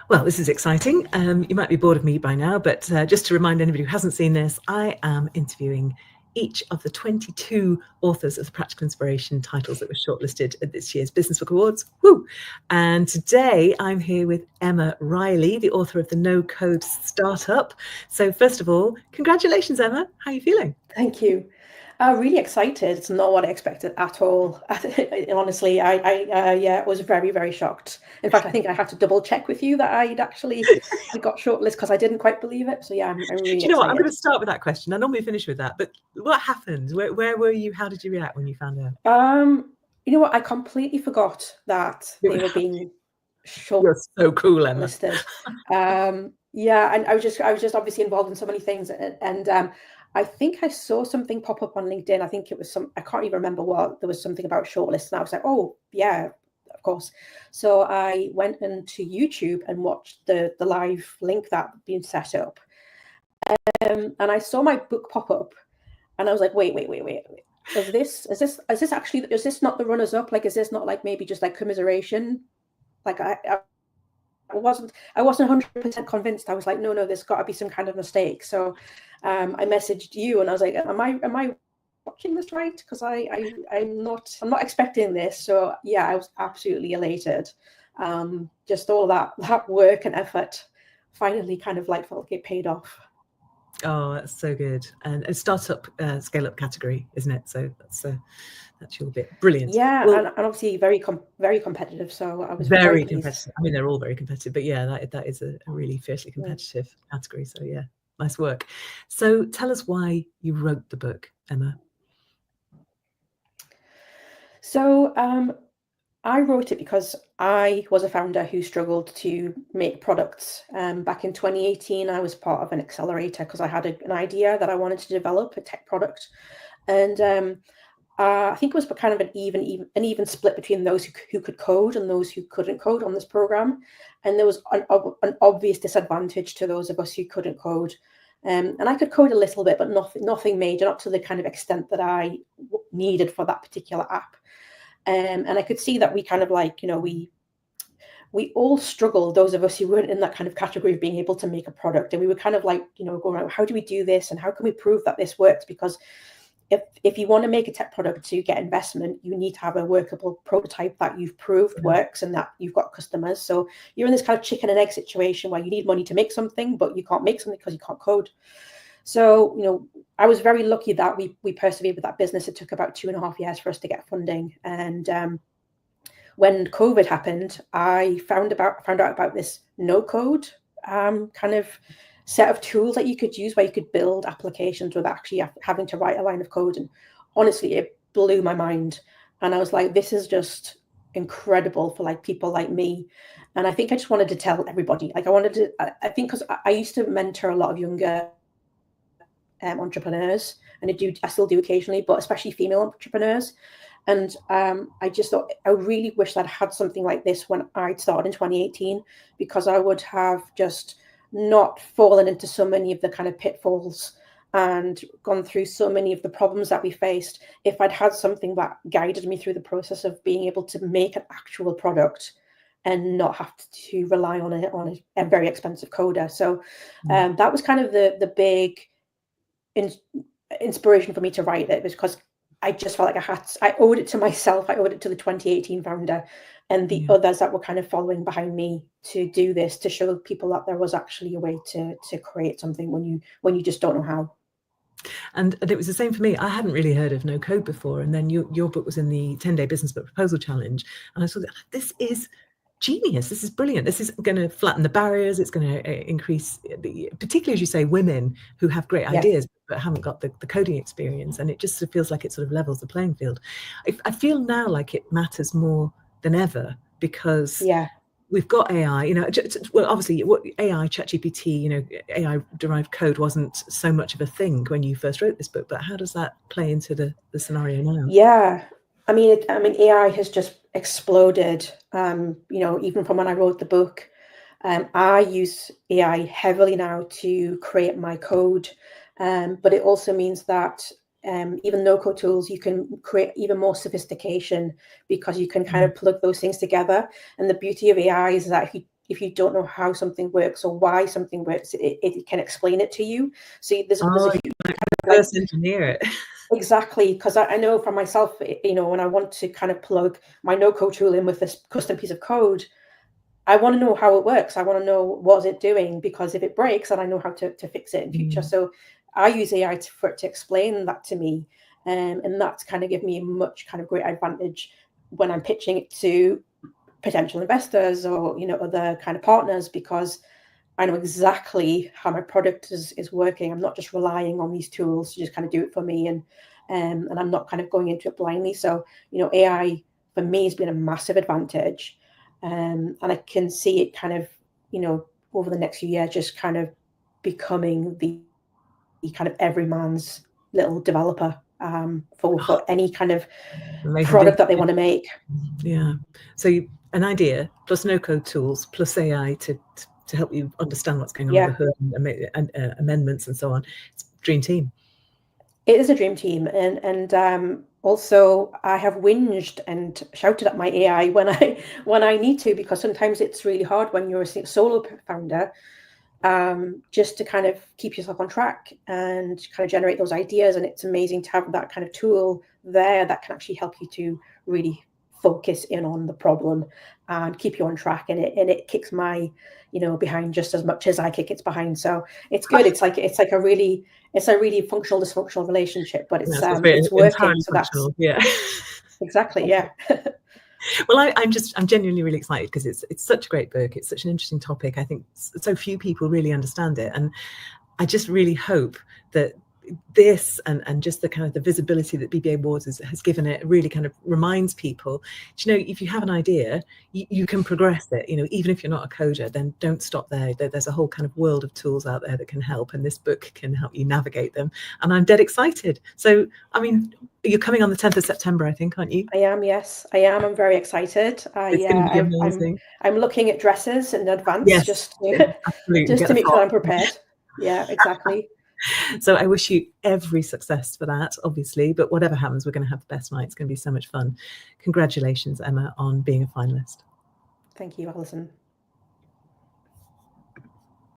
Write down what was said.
Well, this is exciting. You might be bored of me by now, but just to remind anybody who hasn't seen this, I am interviewing each of the 22 authors of the Practical Inspiration titles that were shortlisted at this year's Business Book Awards. Woo! And today I'm here with Emma Reilly, the author of the No Code Startup. So first of all, congratulations, Emma. How are you feeling? Thank you. Really excited. It's not what I expected at all. Honestly, I was very, very shocked. In fact, I think I had to double check with you that I got shortlisted because I didn't quite believe it. So yeah, I'm really excited. Do you know what? I'm going to start with that question. I normally finish with that, but what happened? Where were you? How did you react when you found out? You know what? I completely forgot that they were being shortlisted. You're so cool, Emma. Yeah, and I was just obviously involved in so many things, and I think I saw something pop up on LinkedIn. I think it was I can't even remember what. There was something about shortlists, and I was like, oh yeah, of course. So I went into YouTube and watched the live link that had been set up, and I saw my book pop up, and I was like, wait. Is this actually? Is this not the runners up? Like, is this not like maybe just like commiseration? Like I wasn't 100% convinced. I was like, no, there's got to be some kind of mistake. So I messaged you and I was like, am I watching this right? Because I'm not expecting this. So yeah, I was absolutely elated. Just all that work and effort finally kind of like felt like it paid off. Oh, that's so good. And a startup scale up category, isn't it? So that's your bit. Brilliant. Yeah, well, and obviously very competitive. So I was very competitive. I mean, they're all very competitive, but yeah, that is a really fiercely competitive category. So yeah, nice work. So tell us why you wrote the book, Emma. So I wrote it because I was a founder who struggled to make products. Back in 2018, I was part of an accelerator because I had an idea that I wanted to develop a tech product. And I think it was kind of an even split between those who could code and those who couldn't code on this program. And there was an obvious disadvantage to those of us who couldn't code. And I could code a little bit, but nothing major, not to the kind of extent that I needed for that particular app. And I could see that we kind of like, we all struggle, those of us who weren't in that kind of category of being able to make a product. And we were kind of like, going around, how do we do this? And how can we prove that this works? Because if you want to make a tech product to get investment, you need to have a workable prototype that you've proved works and that you've got customers. So you're in this kind of chicken and egg situation where you need money to make something, but you can't make something because you can't code. So, I was very lucky that we persevered with that business. It took about 2.5 years for us to get funding. And when COVID happened, I found out about this no code kind of set of tools that you could use where you could build applications without actually having to write a line of code. And honestly, it blew my mind. And I was like, this is just incredible for like people like me. And I think I just wanted to tell everybody, like I think because I used to mentor a lot of younger entrepreneurs, and I still do occasionally, but especially female entrepreneurs. And I just thought, I really wish I'd had something like this when I started in 2018, because I would have just not fallen into so many of the kind of pitfalls and gone through so many of the problems that we faced if I'd had something that guided me through the process of being able to make an actual product and not have to rely on a very expensive coder. So that was kind of the big inspiration for me to write it, because I just felt like I owed it to myself. I owed it to the 2018 founder and the others that were kind of following behind me to do this, to show people that there was actually a way to create something when you just don't know how. And it was the same for me. I hadn't really heard of no code before. And then your book was in the 10-day business book proposal challenge. And I thought, this is genius. This is brilliant. This is going to flatten the barriers. It's going to increase, particularly as you say, women who have great ideas but haven't got the coding experience. And it just feels like it sort of levels the playing field. I feel now like it matters more than ever, because we've got AI, well, obviously AI, ChatGPT, AI derived code wasn't so much of a thing when you first wrote this book, but how does that play into the scenario now? Yeah. I mean, AI has just exploded, even from when I wrote the book. I use AI heavily now to create my code, but it also means that even no-code tools, you can create even more sophistication because you can kind of plug those things together. And the beauty of AI is that if you don't know how something works or why something works, it can explain it to you. So there's a you kind of reverse engineer it. Exactly, because I know for myself, you know, when I want to kind of plug my no-code tool in with this custom piece of code, I want to know how it works. I want to know what's it doing, because if it breaks, then I know how to fix it in future. So I use AI for it to explain that to me, and that's kind of give me a much kind of great advantage when I'm pitching it to potential investors or, you know, other kind of partners, because I know exactly how my product is working. I'm not just relying on these tools to just kind of do it for me, and I'm not kind of going into it blindly. So, you know, AI for me has been a massive advantage, and I can see it kind of, you know, over the next few years just kind of becoming the kind of everyman's little developer for any kind of product that they want to make. Yeah. So an idea plus no-code tools plus AI to help you understand what's going on under the hood and amendments and so on. It's a dream team. It is a dream team, and also I have whinged and shouted at my AI when I need to, because sometimes it's really hard when you're a solo founder, just to kind of keep yourself on track and kind of generate those ideas. And it's amazing to have that kind of tool there that can actually help you to really focus in on the problem and keep you on track. And it kicks my, you know, behind just as much as I kick its behind. So it's good. It's like a really functional dysfunctional relationship, but it's working. So that's exactly, yeah. Well, I'm genuinely really excited, because it's such a great book. It's such an interesting topic. I think so few people really understand it, and I just really hope that this and just the kind of the visibility that BBA Awards has given it really kind of reminds people, you know, if you have an idea, you can progress it. You know, even if you're not a coder, then don't stop there. There's a whole kind of world of tools out there that can help, and this book can help you navigate them. And I'm dead excited. So, I mean, you're coming on the 10th of September, I think, aren't you? I am, yes, I am. I'm very excited. It's going to be amazing. I'm looking at dresses in advance, just to make sure I'm prepared. Yeah, exactly. So I wish you every success for that, obviously, but whatever happens, we're going to have the best night. It's going to be so much fun. Congratulations, Emma, on being a finalist. Thank you, Alison.